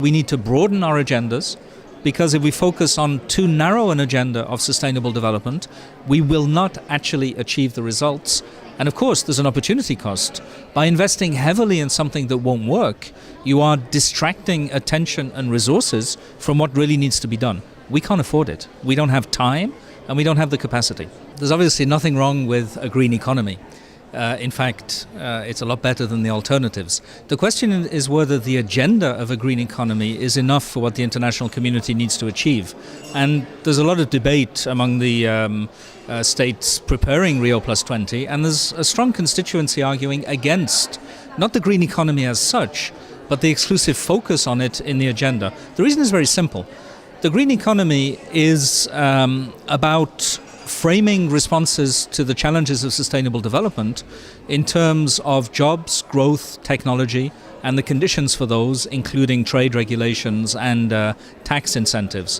We need to broaden our agendas, because if we focus on too narrow an agenda of sustainable development, we will not actually achieve the results. And of course, there's an opportunity cost. By investing heavily in something that won't work, you are distracting attention and resources from what really needs to be done. We can't afford it. We don't have time, and we don't have the capacity. There's obviously nothing wrong with a green economy. In fact, it's a lot better than the alternatives. The question is whether the agenda of a green economy is enough for what the international community needs to achieve. And there's a lot of debate among the states preparing Rio+20, and there's a strong constituency arguing against not the green economy as such, but the exclusive focus on it in the agenda. The reason is very simple. The green economy is about framing responses to the challenges of sustainable development in terms of jobs, growth, technology, and the conditions for those, including trade regulations and tax incentives.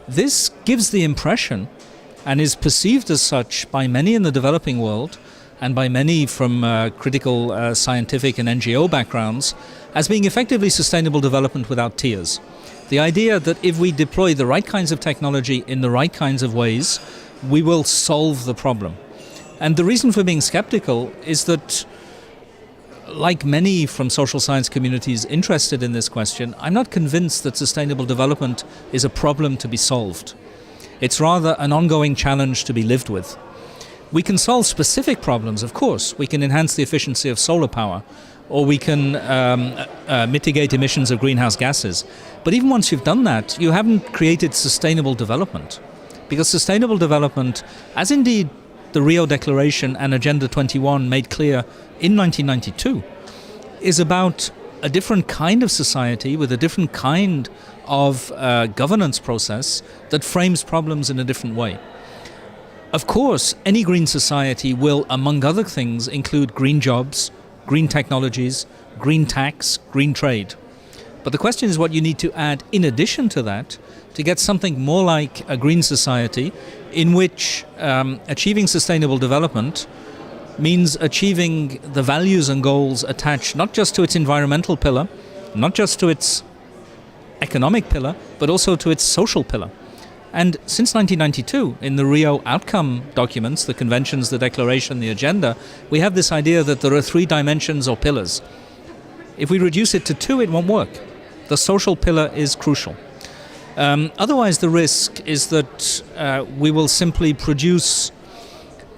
This gives the impression, and is perceived as such by many in the developing world, and by many from critical scientific and NGO backgrounds, as being effectively sustainable development without tears. The idea that if we deploy the right kinds of technology in the right kinds of ways, we will solve the problem. And the reason for being skeptical is that, like many from social science communities interested in this question, I'm not convinced that sustainable development is a problem to be solved. It's rather an ongoing challenge to be lived with. We can solve specific problems, of course. We can enhance the efficiency of solar power, or we can mitigate emissions of greenhouse gases. But even once you've done that, you haven't created sustainable development. Because sustainable development, as indeed the Rio Declaration and Agenda 21 made clear in 1992, is about a different kind of society with a different kind of governance process that frames problems in a different way. Of course, any green society will, among other things, include green jobs, green technologies, green tax, green trade. But the question is what you need to add in addition to that to get something more like a green society in which achieving sustainable development means achieving the values and goals attached not just to its environmental pillar, not just to its economic pillar, but also to its social pillar. And since 1992, in the Rio outcome documents, the conventions, the declaration, the agenda, we have this idea that there are 3 dimensions or pillars. If we reduce it to 2, it won't work. The social pillar is crucial. Otherwise, the risk is that we will simply produce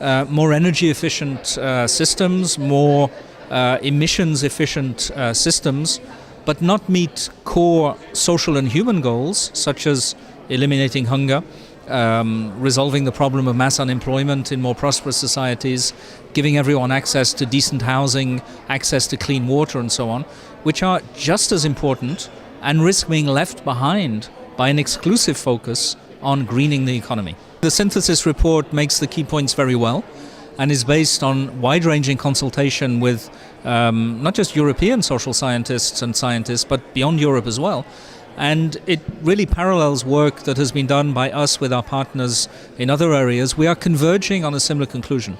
more energy-efficient systems, more emissions-efficient systems, but not meet core social and human goals, such as eliminating hunger, resolving the problem of mass unemployment in more prosperous societies, giving everyone access to decent housing, access to clean water, and so on, which are just as important and risk being left behind by an exclusive focus on greening the economy. The synthesis report makes the key points very well and is based on wide-ranging consultation with not just European social scientists and scientists, but beyond Europe as well. And it really parallels work that has been done by us with our partners in other areas. We are converging on a similar conclusion.